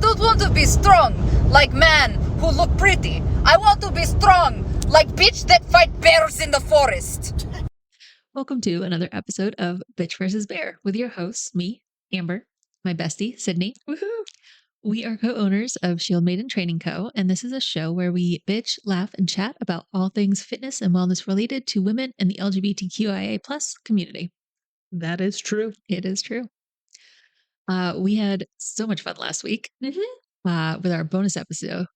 don't want to be strong like man who look pretty. I want to be strong like bitch that fight bears in the forest. Welcome to another episode of Bitch vs. Bear with your hosts, me, Amber, my bestie, Sydney. Woohoo! We are co-owners of Shield Maiden Training Co., and this is a show where we bitch, laugh, and chat about all things fitness and wellness related to women in the LGBTQIA+ community. That is true. It is true. We had so much fun last week with our bonus episode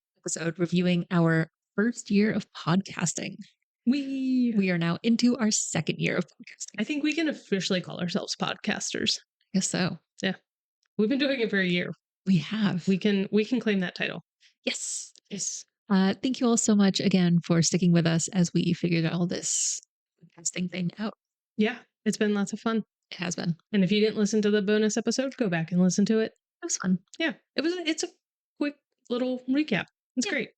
reviewing our first year of podcasting. We are now into our second year of podcasting. I think we can officially call ourselves podcasters. I guess so. Yeah. We've been doing it for a year. We have. We can claim that title. Yes. Yes. Thank you all so much again for sticking with us as we figured all this podcasting thing out. Yeah. It's been lots of fun. It has been. And if you didn't listen to the bonus episode, go back and listen to it. It was fun. Yeah. It's a quick little recap. It's great.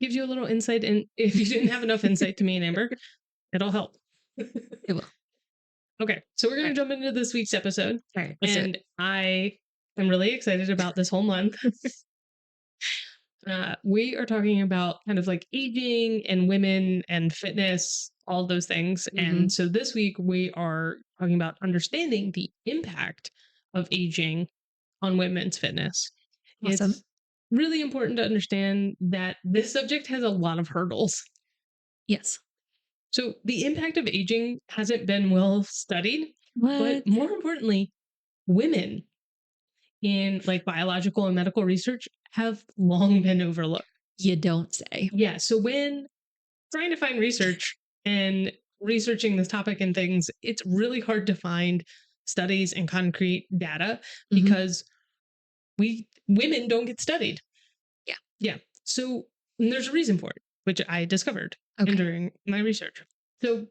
Gives you a little insight, and if you didn't have enough insight to me and Amber, it'll help. It will. Okay, so we're going to jump into this week's episode. All right. Let's do it. And I am really excited about this whole month. We are talking about kind of like aging and women and fitness, all those things. And so this week we are talking about understanding the impact of aging on women's fitness. Awesome. It's really important to understand that this subject has a lot of hurdles. Yes. So the impact of aging hasn't been well studied, What? but more importantly, women in like biological and medical research have long been overlooked. You don't say. Yeah. So when trying to find research and researching this topic and things, it's really hard to find studies and concrete data because women don't get studied. Yeah. Yeah. So there's a reason for it, which I discovered during my research. So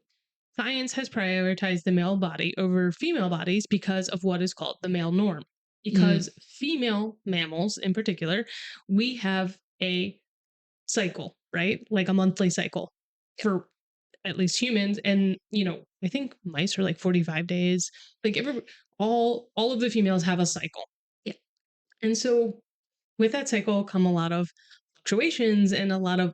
science has prioritized the male body over female bodies because of what is called the male norm. Because female mammals in particular, we have a cycle, right? Like a monthly cycle for at least humans. And, I think mice are like 45 days. Like all of the females have a cycle. Yeah. And so with that cycle come a lot of fluctuations and a lot of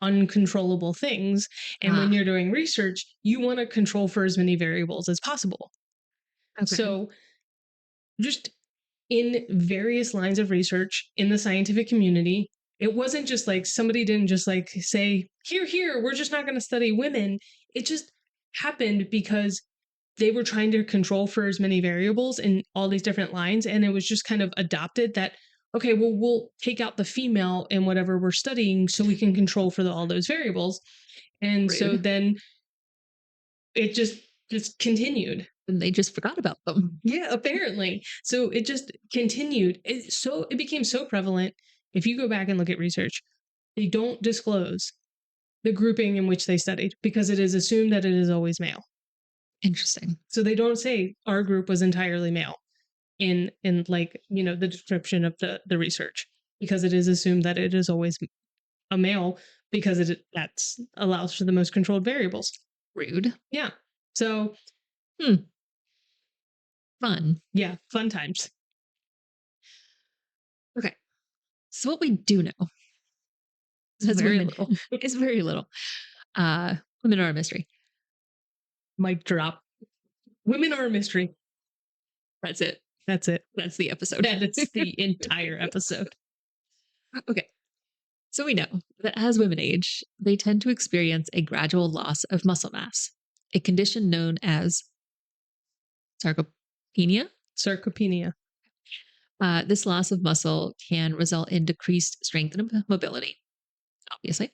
uncontrollable things. And when you're doing research, you want to control for as many variables as possible. Okay. So just in various lines of research in the scientific community, it wasn't just like somebody didn't just like say, here, we're just not going to study women. It just happened because they were trying to control for as many variables in all these different lines. And it was just kind of adopted that, okay, well, we'll take out the female in whatever we're studying so we can control for all those variables. And so then it just continued. And they just forgot about them. Yeah, apparently. So it just continued. It became so prevalent. If you go back and look at research, they don't disclose the grouping in which they studied because it is assumed that it is always male. Interesting. So they don't say our group was entirely male in like, the description of the research because it is assumed that it is always a male because that's allows for the most controlled variables. Rude. Yeah. So fun. Yeah, fun times. Okay. So what we do know is very women, little. it's very little. Women are a mystery. Mic drop. Women are a mystery. That's it. That's it. That's the episode. That's the entire episode. Okay. So we know that as women age, they tend to experience a gradual loss of muscle mass, a condition known as sarcopenia. Sarcopenia. This loss of muscle can result in decreased strength and mobility, obviously.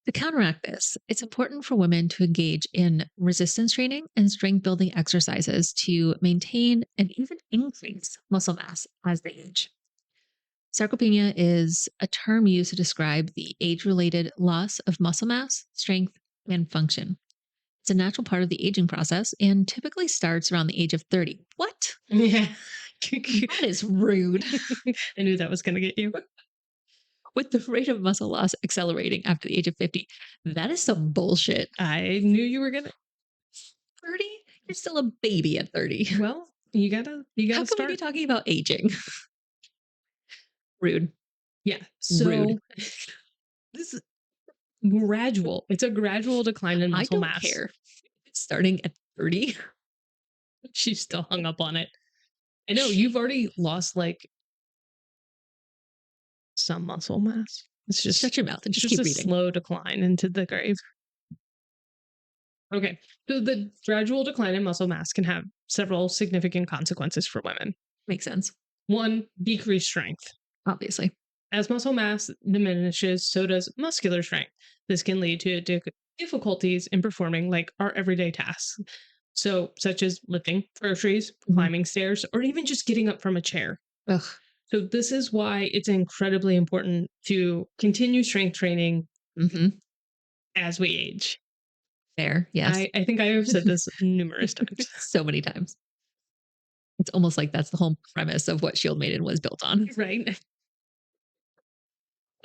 To counteract this, it's important for women to engage in resistance training and strength building exercises to maintain and even increase muscle mass as they age. Sarcopenia is a term used to describe the age-related loss of muscle mass, strength, and function. It's a natural part of the aging process and typically starts around the age of 30. What? Yeah. That is rude. I knew that was going to get you. With the rate of muscle loss accelerating after the age of 50. That is some bullshit. I knew you were going to. 30? You're still a baby at 30. Well, you gotta How come we start. be talking about aging? Rude. Yeah. So Rude. this is gradual. It's a gradual decline in I muscle don't mass. care. It's starting at 30. She's still hung up on it. I know you've already lost like some muscle mass. It's just Shut your mouth and it's just just keep a reading. slow decline into the grave. Okay. So the gradual decline in muscle mass can have several significant consequences for women. Makes sense. One, decreased strength. Obviously. As muscle mass diminishes, so does muscular strength. This can lead to difficulties in performing like our everyday tasks. So, such as lifting groceries, Mhm. climbing stairs, or even just getting up from a chair. Ugh. So, this is why it's incredibly important to continue strength training Hmm. as we age. Fair. Yes. I think I have said this numerous times. So many times. It's almost like that's the whole premise of what Shield Maiden was built on. Right?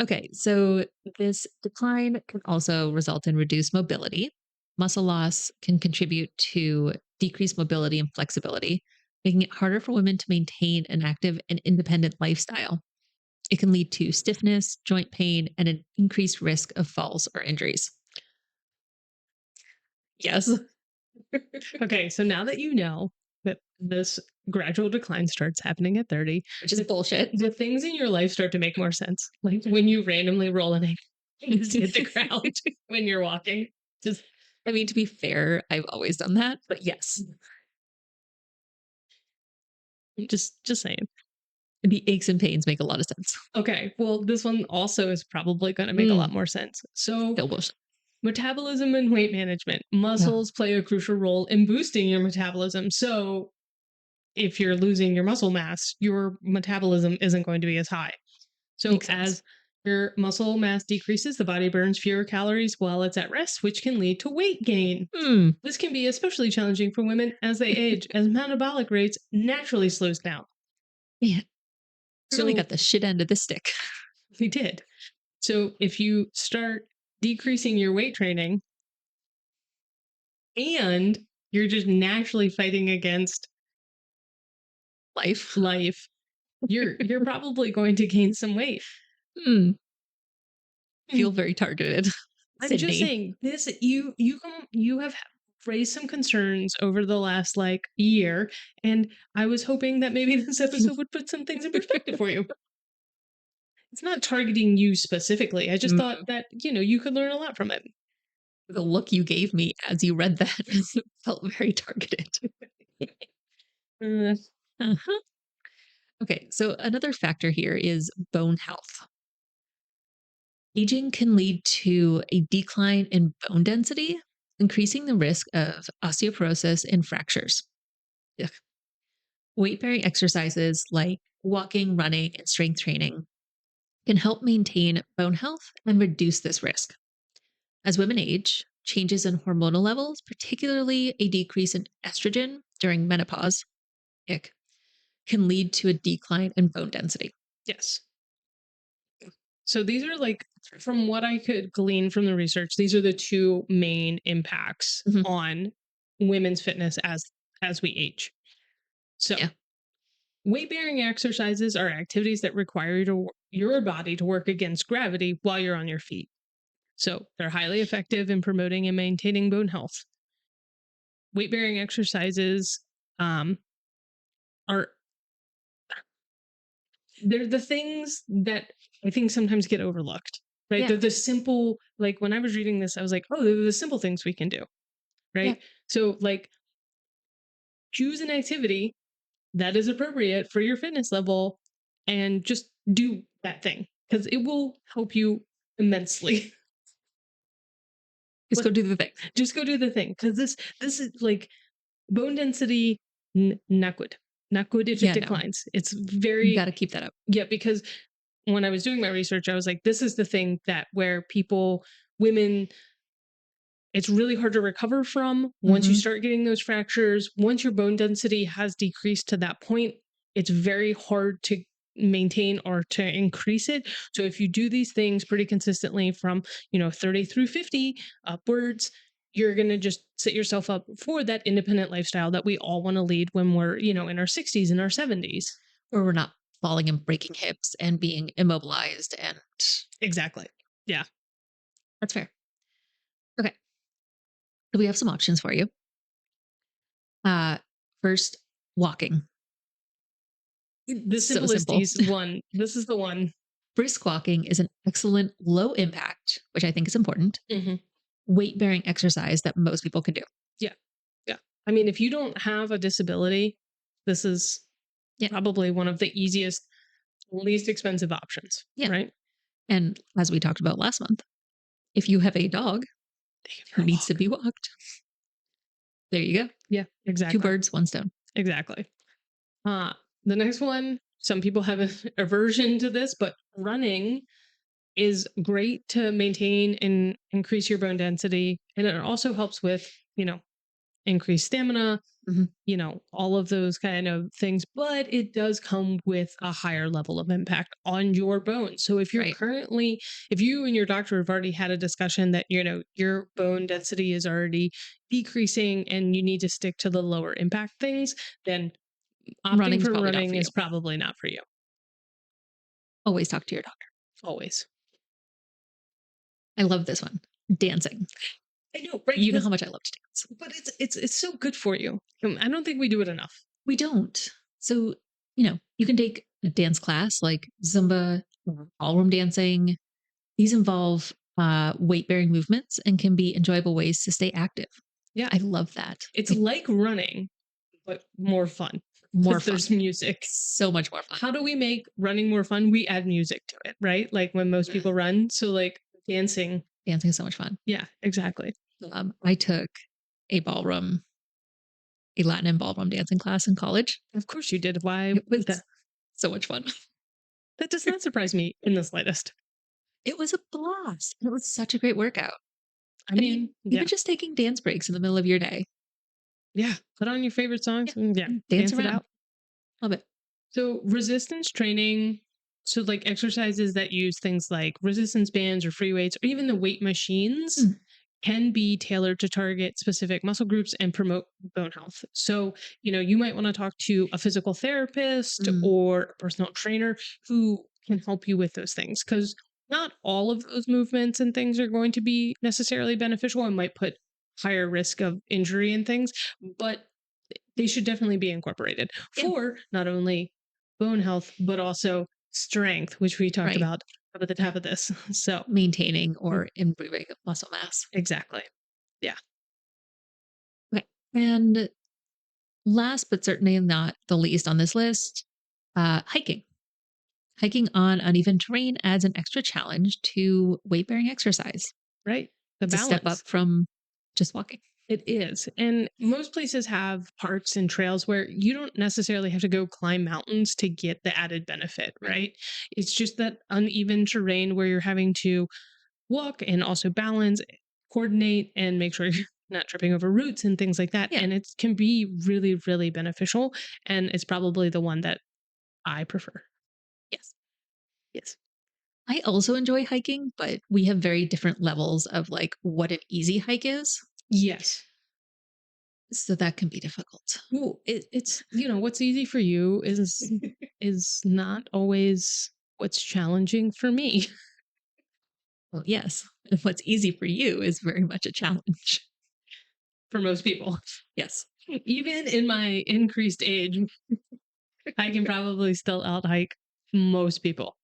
Okay, so this decline can also result in reduced mobility. Muscle loss can contribute to decreased mobility and flexibility, making it harder for women to maintain an active and independent lifestyle. It can lead to stiffness, joint pain, and an increased risk of falls or injuries. Yes. Okay, so now that you know that this gradual decline starts happening at 30, Which is bullshit. the things in your life start to make more sense. Like when you randomly roll an egg and just hit the ground when you're walking. Just I mean, to be fair, I've always done that, but yes, just saying. the aches and pains make a lot of sense. Okay, well, this one also is probably going to make a lot more sense. So, Still bullshit. metabolism and weight management. Muscles play a crucial role in boosting your metabolism. So, if you're losing your muscle mass, your metabolism isn't going to be as high. So, Makes sense. as your muscle mass decreases, the body burns fewer calories while it's at rest, which can lead to weight gain. Hmm. This can be especially challenging for women as they age, as metabolic rates naturally slows down. Man, So really got the shit end of the stick. we did. So if you start decreasing your weight training and you're just naturally fighting against Life. life, you're probably going to gain some weight. Hmm. Feel very targeted. I'm Sydney. just saying this. You have raised some concerns over the last like year, and I was hoping that maybe this episode would put some things in perspective for you. It's not targeting you specifically. I just thought that you could learn a lot from it. The look you gave me as you read that felt very targeted. Uh, Uh-huh. Okay, so another factor here is bone health. Aging can lead to a decline in bone density, increasing the risk of osteoporosis and fractures. Ugh. Weight-bearing exercises like walking, running, and strength training can help maintain bone health and reduce this risk. As women age, changes in hormonal levels, particularly a decrease in estrogen during menopause, ick, can lead to a decline in bone density. yes. So these are like, from what I could glean from the research, these are the two main impacts Mhm. on women's fitness as we age. So, Yeah. weight-bearing exercises are activities that require your body to work against gravity while you're on your feet. So, they're highly effective in promoting and maintaining bone health. Weight-bearing exercises are they're the things that I think sometimes get overlooked, right? Yeah. They're the simple, like when I was reading this, I was like, oh, they're the simple things we can do, right? Yeah. So, like, choose an activity that is appropriate for your fitness level and just do that thing because it will help you immensely. Just go do the thing. Just go do the thing because this is like bone density, not good. Not good if Yeah, it no. declines. It's You very got to keep that up. Yeah, because when I was doing my research, I was like, this is the thing that where women, it's really hard to recover from once you Mhm. start getting those fractures. Once your bone density has decreased to that point, it's very hard to maintain or to increase it. So if you do these things pretty consistently from, 30 through 50 upwards, you're going to just set yourself up for that independent lifestyle that we all want to lead when we're, in our 60s and our 70s. Or we're not falling and breaking hips and being immobilized. And Exactly. that's fair. Okay. So we have some options for you. First, walking. The So simplest simple. one. This is the one. Brisk walking is an excellent low impact, which I think is important, weight bearing exercise that most people can do. I mean, if you don't have a disability, this is Yeah. probably one of the easiest, least expensive options. Yeah. Right? And as we talked about last month, if you have a dog who needs to be walked, there you go. Yeah, exactly. 2 birds, 1 stone. Exactly. The next one, some people have an aversion to this, but running is great to maintain and increase your bone density. And it also helps with, increased stamina, all of those kind of things. But it does come with a higher level of impact on your bones. So if you're Right. if you and your doctor have already had a discussion that, your bone density is already decreasing and you need to stick to the lower impact things, then opting Running's for probably not running for you. is probably not for you. Always talk to your doctor. Always. I love this one. Dancing. I know, right? You know how much I love to dance. But it's so good for you. I don't think we do it enough. We don't. So, you can take a dance class like Zumba, ballroom dancing. These involve weight bearing movements and can be enjoyable ways to stay active. Yeah. I love that. It's like running, but more fun. More 'Cause fun. there's music. So much more fun. How do we make running more fun? We add music to it, right? Like when most people run. So like dancing. Dancing is so much fun. Yeah, exactly. I took a Latin and ballroom dancing class in college. Of course you did. Why It was that? so much fun. That does not surprise me in the slightest. It was a blast. It was such a great workout. I mean, even just taking dance breaks in the middle of your day. Yeah. Put on your favorite songs and Dance it around. out. Love it. So resistance training, so like exercises that use things like resistance bands or free weights or even the weight machines can be tailored to target specific muscle groups and promote bone health. So, you might want to talk to a physical therapist or a personal trainer who can help you with those things because not all of those movements and things are going to be necessarily beneficial and might put higher risk of injury and things, but they should definitely be incorporated for not only bone health, but also strength, which we talked about at the top of this. So maintaining or improving muscle mass. Exactly. Yeah. Okay. And last but certainly not the least on this list, hiking. Hiking on uneven terrain adds an extra challenge to weight bearing exercise. Right. The It's a balance. step up from just walking. It is. And most places have parks and trails where you don't necessarily have to go climb mountains to get the added benefit, right? It's just that uneven terrain where you're having to walk and also balance, coordinate, and make sure you're not tripping over roots and things like that. Yeah. And it can be really, really beneficial. And it's probably the one that I prefer. Yes. Yes. I also enjoy hiking, but we have very different levels of like what an easy hike is. Yes. So that can be difficult. Well, it's what's easy for you is not always what's challenging for me. Well, yes. And what's easy for you is very much a challenge. For most people. Yes. Even in my increased age, I can probably still out hike most people.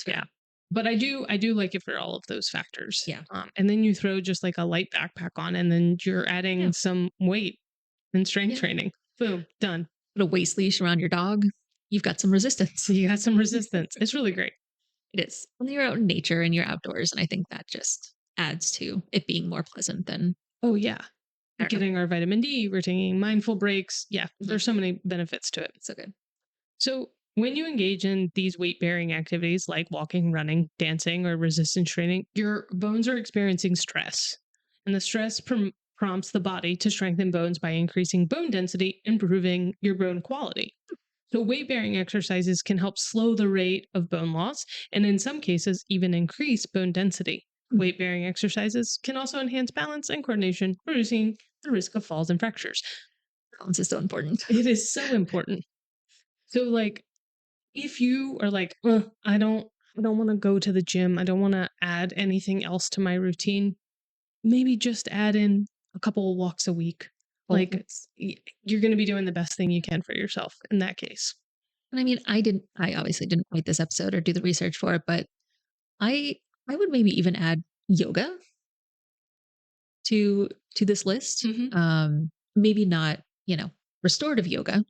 Yeah. But I do like it for all of those factors. Yeah. And then you throw just like a light backpack on and then you're adding some weight and strength training. Boom, done. Put a waist leash around your dog. You've got some resistance. So you got some resistance. It's really great. It is. When you're out in nature and you're outdoors. And I think that just adds to it being more pleasant than. Oh, yeah. I don't know. Getting our vitamin D, we're taking mindful breaks. Yeah. There's so many benefits to it. So good. So when you engage in these weight bearing activities like walking, running, dancing, or resistance training, your bones are experiencing stress. And the stress prompts the body to strengthen bones by increasing bone density, improving your bone quality. So weight bearing exercises can help slow the rate of bone loss and in some cases even increase bone density. Weight bearing exercises can also enhance balance and coordination, reducing the risk of falls and fractures. Balance is so important. It is so important. So like if you are like, I don't want to go to the gym, I don't want to add anything else to my routine, maybe just add in a couple of walks a week. Like, Always. you're going to be doing the best thing you can for yourself in that case. And I mean, I obviously didn't write this episode or do the research for it, but I would maybe even add yoga to this list. Maybe not, restorative yoga,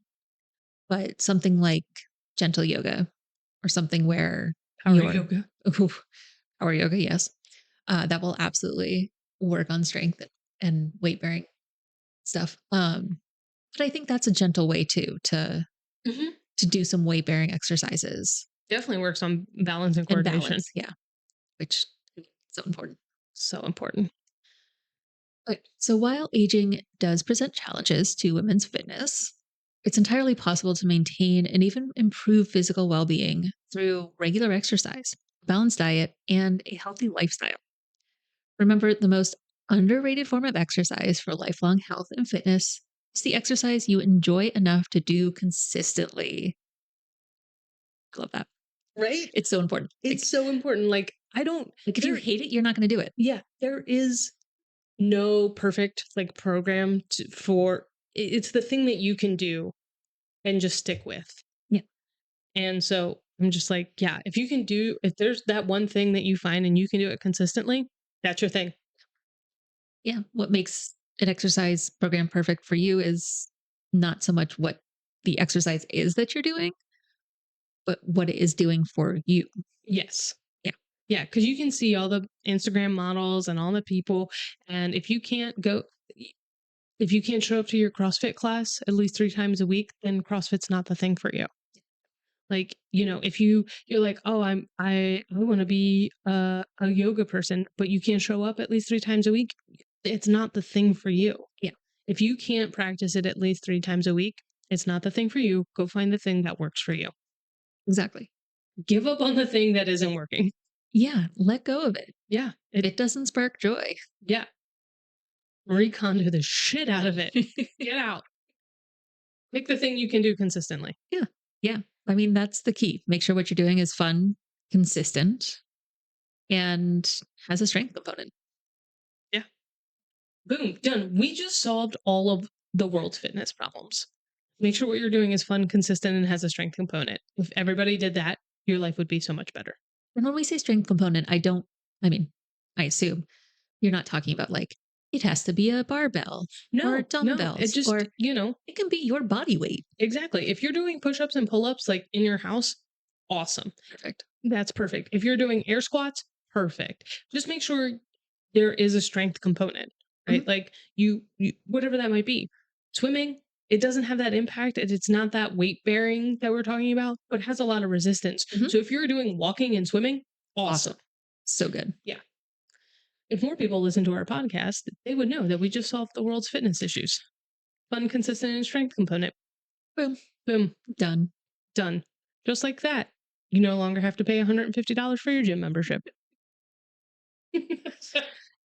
but something like gentle yoga or something where Power you're- yoga. Ooh, power yoga, yes. That will absolutely work on strength and weight bearing stuff. But I think that's a gentle way too to do some weight bearing exercises Definitely works on balance and and coordination. balance. Yeah, which is so important. So important. Okay, so while aging does present challenges to women's fitness, it's entirely possible to maintain and even improve physical well being through regular exercise, a balanced diet, and a healthy lifestyle. Remember, the most underrated form of exercise for lifelong health and fitness is the exercise you enjoy enough to do consistently. I love that. Right? It's so important. It's so important. Like, Like if you hate it, you're not going to do it. yeah, there is no perfect like program for it's the thing that you can do and just stick with. Yeah. And so I'm just like, yeah, if there's that one thing that you find and you can do it consistently, that's your thing. Yeah. What makes an exercise program perfect for you is not so much what the exercise is that you're doing, but what it is doing for you. Yes. Yeah. Yeah. Because you can see all the Instagram models and all the people. And if you can't show up to your CrossFit class at least 3 times a week, then CrossFit's not the thing for you. Like, if you're like, oh, I want to be a yoga person, but you can't show up at least 3 times a week, it's not the thing for you. Yeah. If you can't practice it at least 3 times a week, it's not the thing for you. Go find the thing that works for you. Exactly. Give up on the thing that isn't working. Yeah. Let go of it. Yeah. If it doesn't spark joy. Yeah. Marie Kondo the shit out of it. Get out. Pick the thing you can do consistently. Yeah. I mean, that's the key. Make sure what you're doing is fun, consistent, and has a strength component. Yeah. Boom. Done. We just solved all of the world's fitness problems. Make sure what you're doing is fun, consistent, and has a strength component. If everybody did that, your life would be so much better. And when we say strength component, I assume you're not talking about like, it has to be a barbell or dumbbells. It just, or it can be your body weight. Exactly. If you're doing push-ups and pull-ups like in your house, awesome. Perfect. That's perfect. If you're doing air squats, perfect. Just make sure there is a strength component, right? Like you whatever that might be. Swimming, it doesn't have that impact. It's not that weight bearing that we're talking about, but it has a lot of resistance. So if you're doing walking and swimming, awesome. So good. Yeah. If more people listen to our podcast, they would know that we just solved the world's fitness issues. Fun, consistent, and strength component. Boom. Boom. Done. Done. Just like that. You no longer have to pay $150 for your gym membership.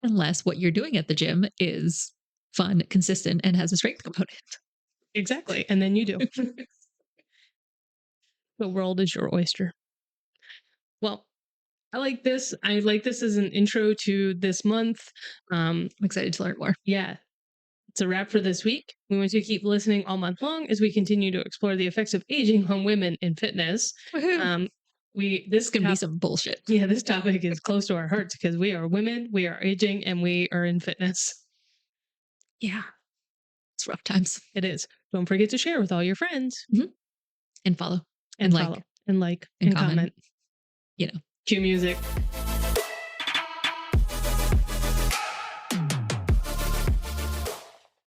Unless what you're doing at the gym is fun, consistent, and has a strength component. Exactly. And then you do. The world is your oyster. Well, I like this. I like this as an intro to this month. I'm excited to learn more. Yeah. It's a wrap for this week. We want you to keep listening all month long as we continue to explore the effects of aging on women in fitness. This can be some bullshit. Yeah, this topic is close to our hearts because we are women, we are aging, and we are in fitness. Yeah. It's rough times. It is. Don't forget to share with all your friends. And follow. And like. follow. And like. And And comment. comment. Cue music.